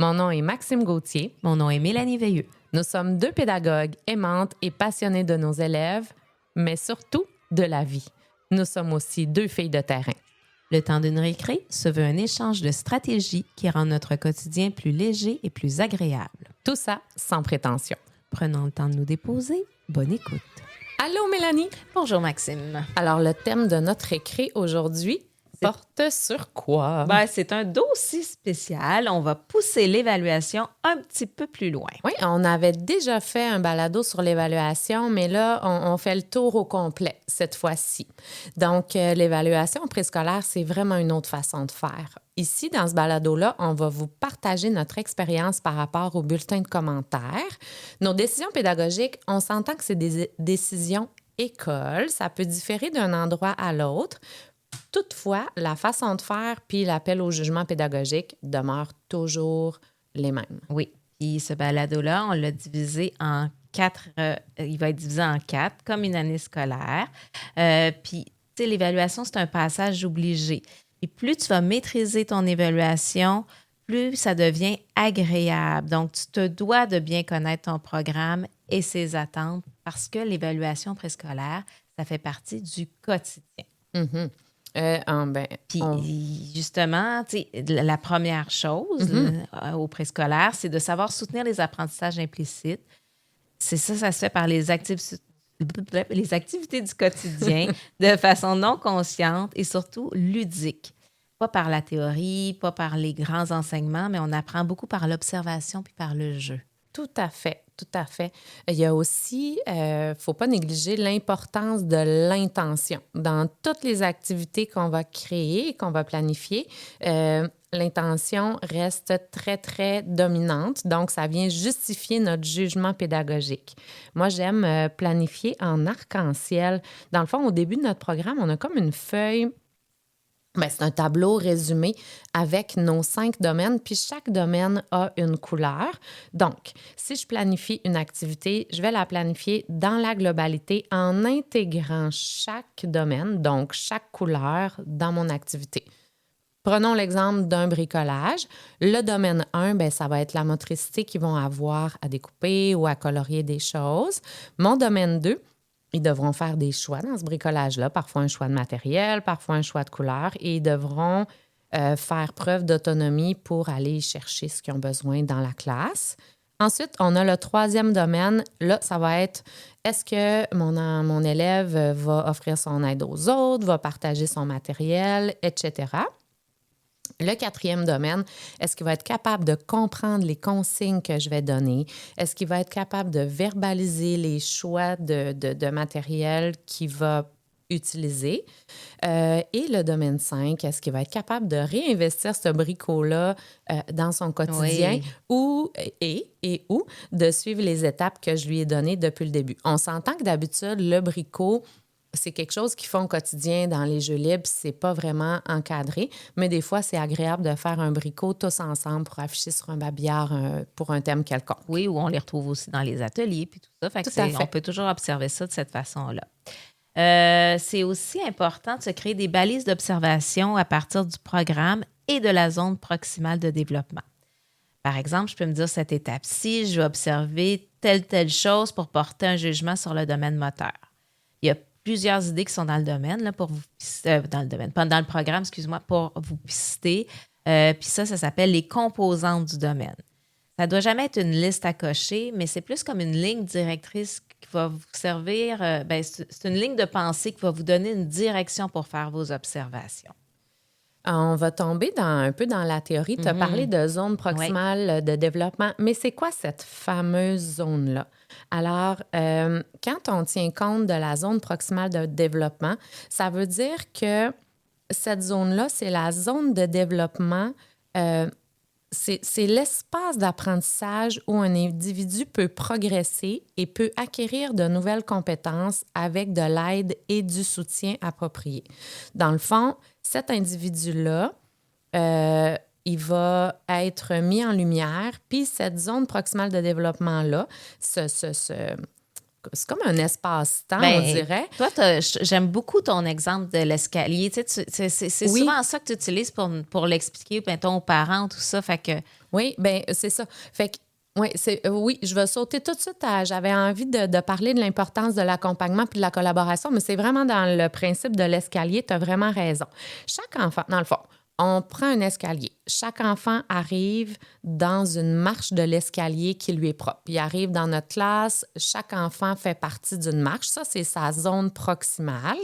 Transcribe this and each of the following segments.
Mon nom est Maxime Gauthier. Mon nom est Mélanie Veilleux. Nous sommes deux pédagogues aimantes et passionnées de nos élèves, mais surtout de la vie. Nous sommes aussi deux filles de terrain. Le temps d'une récré se veut un échange de stratégies qui rend notre quotidien plus léger et plus agréable. Tout ça sans prétention. Prenons le temps de nous déposer. Bonne écoute. Allô Mélanie! Bonjour Maxime. Alors le thème de notre récré aujourd'hui porte sur quoi? C'est un dossier spécial. On va pousser l'évaluation un petit peu plus loin. Oui, on avait déjà fait un balado sur l'évaluation, mais là, on fait le tour au complet cette fois-ci. Donc, l'évaluation préscolaire, c'est vraiment une autre façon de faire. Ici, dans ce balado-là, on va vous partager notre expérience par rapport au bulletin de commentaires. Nos décisions pédagogiques, on s'entend que c'est des décisions école. Ça peut différer d'un endroit à l'autre. Toutefois, la façon de faire puis l'appel au jugement pédagogique demeurent toujours les mêmes. Oui. Puis ce balado-là, on l'a divisé en 4. Il va être divisé en 4, comme une année scolaire. Puis, tu sais, l'évaluation, c'est un passage obligé. Et plus tu vas maîtriser ton évaluation, plus ça devient agréable. Donc, tu te dois de bien connaître ton programme et ses attentes parce que l'évaluation préscolaire, ça fait partie du quotidien. Mm-hmm. Puis, justement, la première chose au préscolaire, c'est de savoir soutenir les apprentissages implicites. C'est ça se fait par les activités du quotidien de façon non consciente et surtout ludique. Pas par la théorie, pas par les grands enseignements, mais on apprend beaucoup par l'observation puis par le jeu. Tout à fait, tout à fait. Il y a aussi, faut pas négliger l'importance de l'intention. Dans toutes les activités qu'on va créer, qu'on va planifier, l'intention reste très, très dominante. Donc, ça vient justifier notre jugement pédagogique. Moi, j'aime planifier en arc-en-ciel. Dans le fond, au début de notre programme, on a comme une feuille. C'est un tableau résumé avec nos 5 domaines, puis chaque domaine a une couleur. Donc, si je planifie une activité, je vais la planifier dans la globalité en intégrant chaque domaine, donc chaque couleur dans mon activité. Prenons l'exemple d'un bricolage. Le domaine 1, ça va être la motricité qu'ils vont avoir à découper ou à colorier des choses. Mon domaine 2, ils devront faire des choix dans ce bricolage-là, parfois un choix de matériel, parfois un choix de couleur, et ils devront faire preuve d'autonomie pour aller chercher ce qu'ils ont besoin dans la classe. Ensuite, on a le 3e domaine. Là, ça va être, est-ce que mon élève va offrir son aide aux autres, va partager son matériel, etc. Le 4e domaine, est-ce qu'il va être capable de comprendre les consignes que je vais donner? Est-ce qu'il va être capable de verbaliser les choix de matériel qu'il va utiliser? Et le domaine 5, est-ce qu'il va être capable de réinvestir ce bricot-là dans son quotidien ou de suivre les étapes que je lui ai données depuis le début? On s'entend que d'habitude, le bricot, c'est quelque chose qu'ils font au quotidien dans les jeux libres, c'est pas vraiment encadré, mais des fois, c'est agréable de faire un bricot tous ensemble pour afficher sur un babillard pour un thème quelconque. Oui, ou on les retrouve aussi dans les ateliers puis tout ça. Tout à fait. On peut toujours observer ça de cette façon-là. C'est aussi important de se créer des balises d'observation à partir du programme et de la zone proximale de développement. Par exemple, je peux me dire, cette étape-ci, je vais observer telle chose pour porter un jugement sur le domaine moteur. Il y a plusieurs idées qui sont dans le domaine, là, pour vous dans le programme, excuse-moi, pour vous pister. Puis ça s'appelle les composantes du domaine. Ça ne doit jamais être une liste à cocher, mais c'est plus comme une ligne directrice qui va vous servir. C'est une ligne de pensée qui va vous donner une direction pour faire vos observations. On va tomber un peu dans la théorie. Tu as parlé de zone proximale de développement, mais c'est quoi cette fameuse zone-là? Alors, quand on tient compte de la zone proximale de développement, ça veut dire que cette zone-là, c'est la zone de développement, c'est l'espace d'apprentissage où un individu peut progresser et peut acquérir de nouvelles compétences avec de l'aide et du soutien approprié. Dans le fond, cet individu-là, il va être mis en lumière, puis cette zone proximale de développement-là, c'est comme un espace-temps, Ben, on dirait. Toi, j'aime beaucoup ton exemple de l'escalier. Tu sais, c'est Oui. souvent ça que tu utilises pour l'expliquer, mettons, aux parents, tout ça. Fait que Oui, bien, c'est ça. Fait que, oui, je vais sauter tout de suite j'avais envie de parler de l'importance de l'accompagnement puis de la collaboration, mais c'est vraiment dans le principe de l'escalier, tu as vraiment raison. Chaque enfant, dans le fond, on prend un escalier. Chaque enfant arrive dans une marche de l'escalier qui lui est propre. Il arrive dans notre classe, chaque enfant fait partie d'une marche. Ça, c'est sa zone proximale.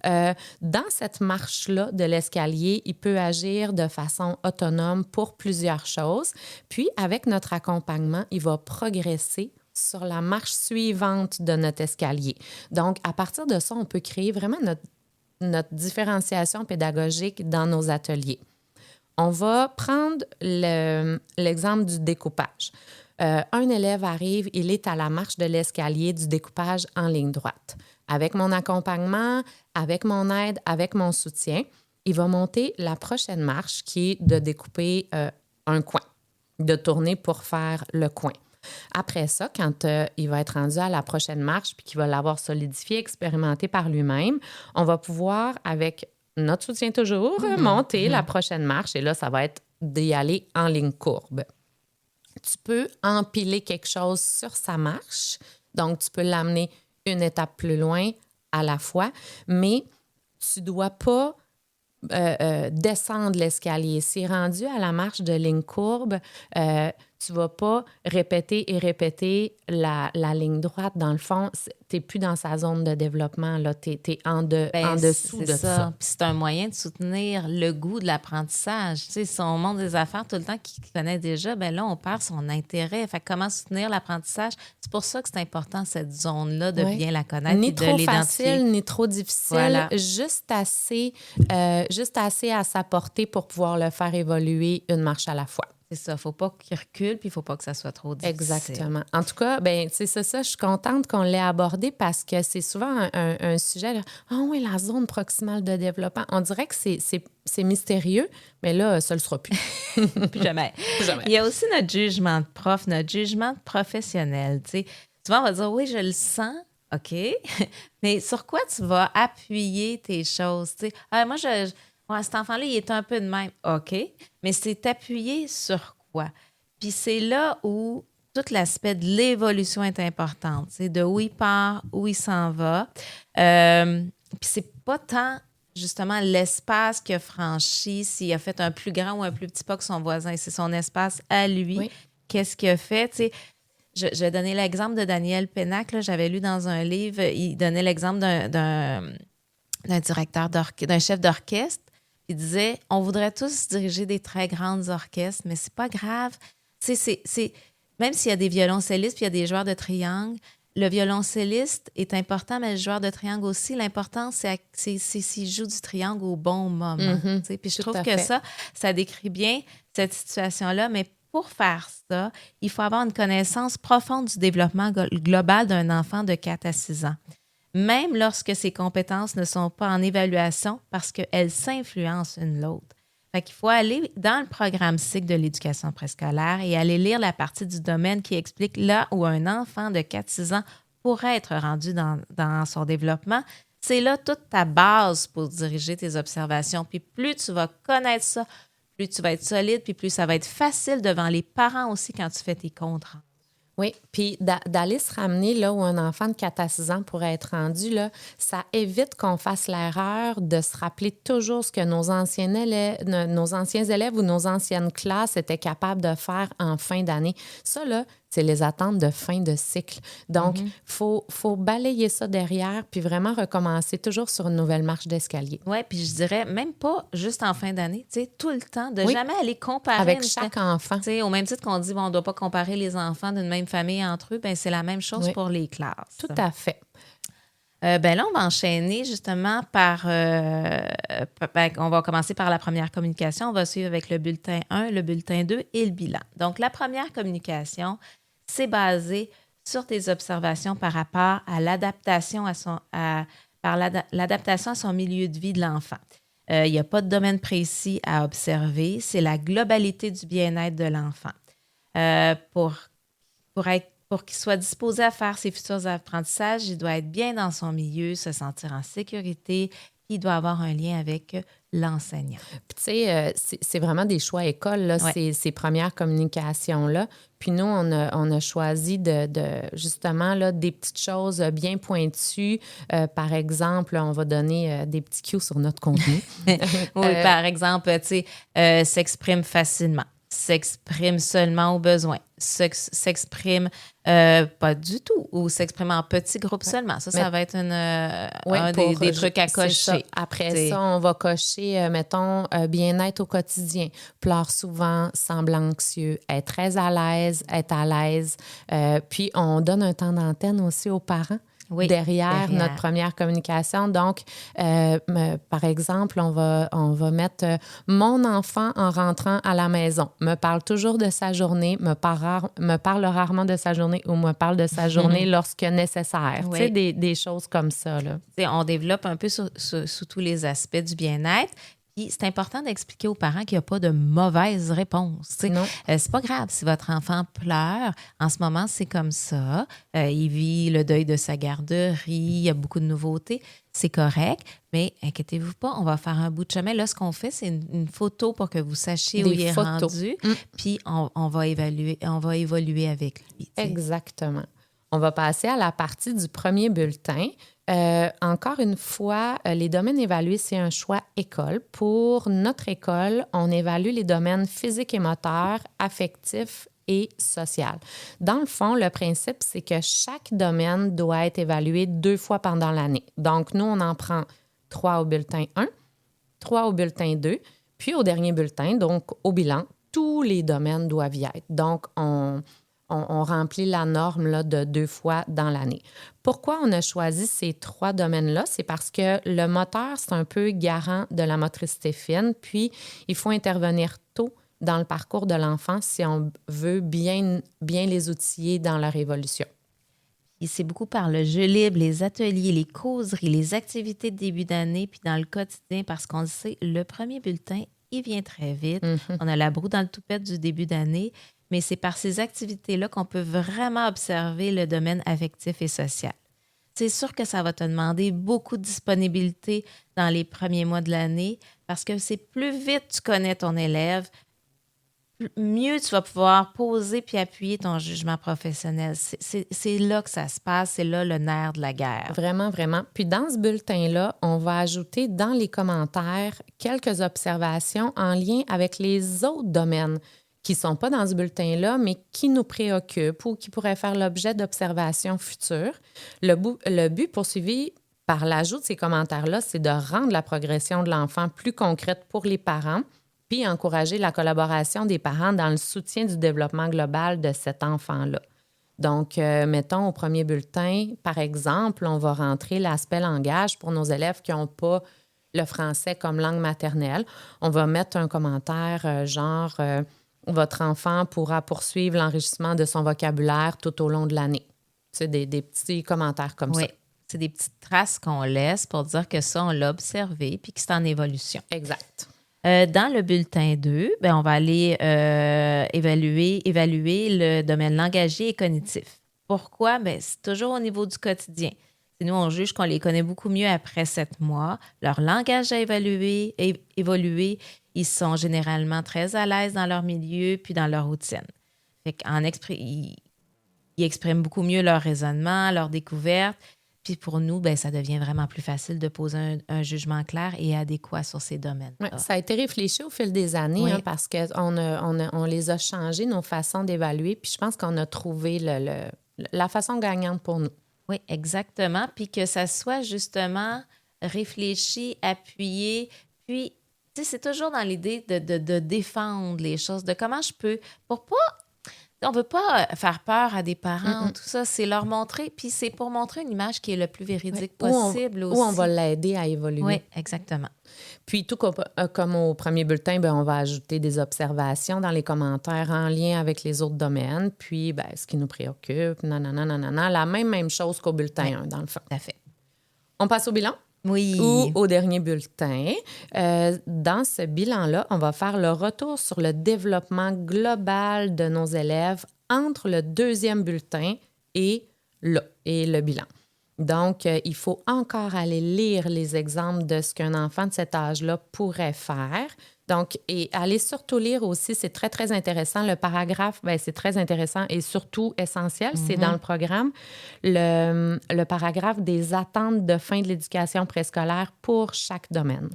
Dans cette marche-là de l'escalier, il peut agir de façon autonome pour plusieurs choses. Puis, avec notre accompagnement, il va progresser sur la marche suivante de notre escalier. Donc, à partir de ça, on peut créer vraiment notre différenciation pédagogique dans nos ateliers. On va prendre l'exemple du découpage. Un élève arrive, il est à la marche de l'escalier du découpage en ligne droite. Avec mon accompagnement, avec mon aide, avec mon soutien, il va monter la prochaine marche qui est de découper un coin, de tourner pour faire le coin. Après ça, quand il va être rendu à la prochaine marche puis qu'il va l'avoir solidifié, expérimenté par lui-même, on va pouvoir, avec notre soutien toujours, monter la prochaine marche. Et là, ça va être d'y aller en ligne courbe. Tu peux empiler quelque chose sur sa marche. Donc, tu peux l'amener une étape plus loin à la fois, mais tu ne dois pas descendre l'escalier. Si rendu à la marche de ligne courbe, tu ne vas pas répéter et répéter la ligne droite. Dans le fond, tu n'es plus dans sa zone de développement. Tu es en dessous de ça. Puis c'est un moyen de soutenir le goût de l'apprentissage. Tu sais, si on montre des affaires tout le temps qu'il connaît déjà, bien là, on perd son intérêt. Fait que comment soutenir l'apprentissage? C'est pour ça que c'est important, cette zone-là, de bien la connaître et de l'identifier. Ni trop facile, ni trop difficile. Voilà. Juste assez à sa portée pour pouvoir le faire évoluer une marche à la fois. C'est ça. Il ne faut pas qu'il recule, puis il ne faut pas que ça soit trop difficile. Exactement. En tout cas, ben c'est ça. Je suis contente qu'on l'ait abordé parce que c'est souvent un sujet. Ah oui, la zone proximale de développement. On dirait que c'est mystérieux, mais là, ça ne le sera plus. Plus jamais. Il y a aussi notre jugement de prof, notre jugement de professionnel. Tu sais, souvent, on va dire, oui, je le sens. OK. Mais sur quoi tu vas appuyer tes choses? Tu sais, moi, ouais, cet enfant-là, il est un peu de même. OK. Mais c'est appuyé sur quoi? Puis c'est là où tout l'aspect de l'évolution est important. C'est de où il part, où il s'en va. Puis c'est pas tant, justement, l'espace qu'il a franchi, s'il a fait un plus grand ou un plus petit pas que son voisin. C'est son espace à lui. Oui. Qu'est-ce qu'il a fait? Tu sais, je vais donner l'exemple de Daniel Pénac. Là, j'avais lu dans un livre, il donnait l'exemple d'un directeur d'un chef d'orchestre. Il disait, on voudrait tous diriger des très grandes orchestres, mais c'est pas grave. Même s'il y a des violoncellistes puis il y a des joueurs de triangle, le violoncelliste est important, mais le joueur de triangle aussi. L'important, c'est s'il joue du triangle au bon moment. Mm-hmm. Puis je trouve que ça décrit bien cette situation-là, mais pour faire ça, il faut avoir une connaissance profonde du développement global d'un enfant de 4 à 6 ans. Même lorsque ses compétences ne sont pas en évaluation parce qu'elles s'influencent une l'autre. Fait qu'il faut aller dans le programme cycle de l'éducation préscolaire et aller lire la partie du domaine qui explique là où un enfant de 4-6 ans pourrait être rendu dans son développement. C'est là toute ta base pour diriger tes observations. Puis plus tu vas connaître ça, plus tu vas être solide, puis plus ça va être facile devant les parents aussi quand tu fais tes comptes rendus. Oui, puis d'aller se ramener là où un enfant de 4 à 6 ans pourrait être rendu, là, ça évite qu'on fasse l'erreur de se rappeler toujours ce que nos anciens élèves ou nos anciennes classes étaient capables de faire en fin d'année. Ça, là, c'est les attentes de fin de cycle. Donc, faut balayer ça derrière puis vraiment recommencer toujours sur une nouvelle marche d'escalier. Oui, puis je dirais même pas juste en fin d'année, tu sais, tout le temps, de jamais aller comparer. Avec chaque enfant. Tu sais, au même titre qu'on dit, bon, on ne doit pas comparer les enfants d'une même famille entre eux, bien, c'est la même chose pour les classes. Tout à fait. Là, on va enchaîner justement on va commencer par la première communication. On va suivre avec le bulletin 1, le bulletin 2 et le bilan. Donc, la première communication, c'est basé sur tes observations par rapport à l'adaptation à son milieu de vie de l'enfant. Il n'y a pas de domaine précis à observer. C'est la globalité du bien-être de l'enfant. Pour être Pour qu'il soit disposé à faire ses futurs apprentissages, il doit être bien dans son milieu, se sentir en sécurité, puis il doit avoir un lien avec l'enseignant. Puis, tu sais, c'est vraiment des choix écoles, là, Ouais. ces premières communications-là. Puis nous, on a choisi de justement, là, des petites choses bien pointues. Par exemple, on va donner des petits cues sur notre contenu. Oui, par exemple, tu sais, s'exprime facilement, s'exprime seulement au besoin, s'exprime pas du tout ou s'exprime en petits groupes seulement. Ça va être un des trucs à c'est ça. cocher. Après T'sais. ça, on va cocher, mettons, bien-être au quotidien. Pleure souvent, semble anxieux, est très à l'aise. Puis, on donne un temps d'antenne aussi aux parents. Oui, derrière notre première communication. Donc, par exemple, on va mettre mon enfant en rentrant à la maison me parle toujours de sa journée, me parle rarement de sa journée ou me parle de sa journée lorsque nécessaire. Oui. Tu sais, des choses comme ça, là. T'sais, on développe un peu sous tous les aspects du bien-être. Puis c'est important d'expliquer aux parents qu'il n'y a pas de mauvaise réponse. Non. C'est pas grave si votre enfant pleure. En ce moment, c'est comme ça. Il vit le deuil de sa garderie. Il y a beaucoup de nouveautés. C'est correct. Mais inquiétez-vous pas, on va faire un bout de chemin. Là, ce qu'on fait, c'est une photo pour que vous sachiez où il est rendu. Puis on va évoluer avec lui. T'sais. Exactement. On va passer à la partie du premier bulletin. Encore une fois, les domaines évalués, c'est un choix école. Pour notre école, on évalue les domaines physiques et moteurs, affectifs et social. Dans le fond, le principe, c'est que chaque domaine doit être évalué 2 fois pendant l'année. Donc, nous, on en prend 3 au bulletin 1, 3 au bulletin 2, puis au dernier bulletin, donc au bilan, tous les domaines doivent y être. Donc, on remplit la norme là, de 2 fois dans l'année. Pourquoi on a choisi ces 3 domaines-là? C'est parce que le moteur, c'est un peu garant de la motricité fine, puis il faut intervenir tôt dans le parcours de l'enfant si on veut bien les outiller dans leur évolution. Et c'est beaucoup par le jeu libre, les ateliers, les causeries, les activités de début d'année, puis dans le quotidien, parce qu'on le sait, le premier bulletin, il vient très vite. On a la broue dans le toupette du début d'année, mais c'est par ces activités-là qu'on peut vraiment observer le domaine affectif et social. C'est sûr que ça va te demander beaucoup de disponibilité dans les premiers mois de l'année parce que c'est plus vite tu connais ton élève, mieux tu vas pouvoir poser puis appuyer ton jugement professionnel. C'est là que ça se passe, c'est là le nerf de la guerre. Vraiment, vraiment. Puis dans ce bulletin-là, on va ajouter dans les commentaires quelques observations en lien avec les autres domaines qui ne sont pas dans ce bulletin-là, mais qui nous préoccupent ou qui pourraient faire l'objet d'observations futures. Le but poursuivi par l'ajout de ces commentaires-là, c'est de rendre la progression de l'enfant plus concrète pour les parents, puis encourager la collaboration des parents dans le soutien du développement global de cet enfant-là. Donc, mettons, au premier bulletin, par exemple, on va rentrer l'aspect langage pour nos élèves qui n'ont pas le français comme langue maternelle. On va mettre un commentaire genre votre enfant pourra poursuivre l'enrichissement de son vocabulaire tout au long de l'année. C'est des petits commentaires comme ça. Oui, c'est des petites traces qu'on laisse pour dire que ça, on l'a observé puis que c'est en évolution. Exact. Dans le bulletin 2, on va aller évaluer le domaine langagier et cognitif. Pourquoi? C'est toujours au niveau du quotidien. Nous, on juge qu'on les connaît beaucoup mieux après 7 mois. Leur langage a évolué. Ils sont généralement très à l'aise dans leur milieu puis dans leur routine. Ils expriment beaucoup mieux leur raisonnement, leur découverte. Puis pour nous, ça devient vraiment plus facile de poser un jugement clair et adéquat sur ces domaines. Oui, ça a été réfléchi au fil des années Oui. parce qu'on les a changés, nos façons d'évaluer. Puis je pense qu'on a trouvé la façon gagnante pour nous. Oui, exactement. Puis que ça soit justement réfléchi, appuyé. Puis, tu sais, c'est toujours dans l'idée de défendre les choses, de comment je peux, pour pas... On ne veut pas faire peur à des parents, tout ça. C'est leur montrer, puis c'est pour montrer une image qui est le plus véridique possible aussi. Où on va l'aider à évoluer. Oui, exactement. Puis tout comme au premier bulletin, on va ajouter des observations dans les commentaires en lien avec les autres domaines, puis ce qui nous préoccupe, la même chose qu'au bulletin 1, dans le fond. Tout à fait. On passe au bilan? Oui. Ou au dernier bulletin. Dans ce bilan-là, on va faire le retour sur le développement global de nos élèves entre le deuxième bulletin et le bilan. Donc, il faut encore aller lire les exemples de ce qu'un enfant de cet âge-là pourrait faire. Donc, et aller surtout lire aussi, c'est très, très intéressant. Le paragraphe, bien, c'est très intéressant et surtout essentiel. C'est dans le programme, le paragraphe des attentes de fin de l'éducation préscolaire pour chaque domaine.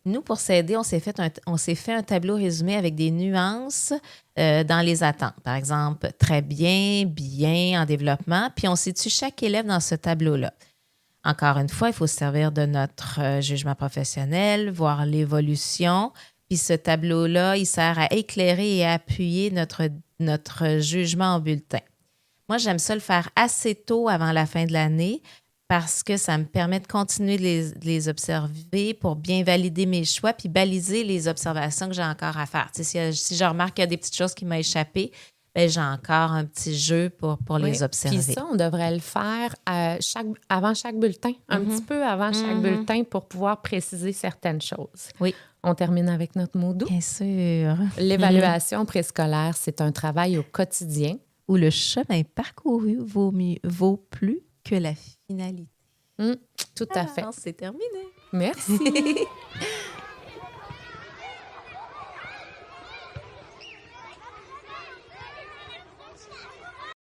Nous, pour s'aider, on s'est fait un tableau résumé avec des nuances dans les attentes. Par exemple, très bien, bien, en développement. Puis on situe chaque élève dans ce tableau-là. Encore une fois, il faut se servir de notre jugement professionnel, voir l'évolution. Puis ce tableau-là, il sert à éclairer et à appuyer notre jugement en bulletin. Moi, j'aime ça le faire assez tôt avant la fin de l'année parce que ça me permet de continuer de les observer pour bien valider mes choix puis baliser les observations que j'ai encore à faire. Tu sais, si je remarque qu'il y a des petites choses qui m'ont échappé, bien, j'ai encore un petit jeu pour les observer. Puis ça, on devrait le faire avant chaque bulletin, un petit peu avant chaque bulletin pour pouvoir préciser certaines choses. Oui. On termine avec notre mot doux. Bien sûr. L'évaluation préscolaire, c'est un travail au quotidien. Où le chemin parcouru vaut plus que la finalité. Tout à fait. C'est terminé. Merci.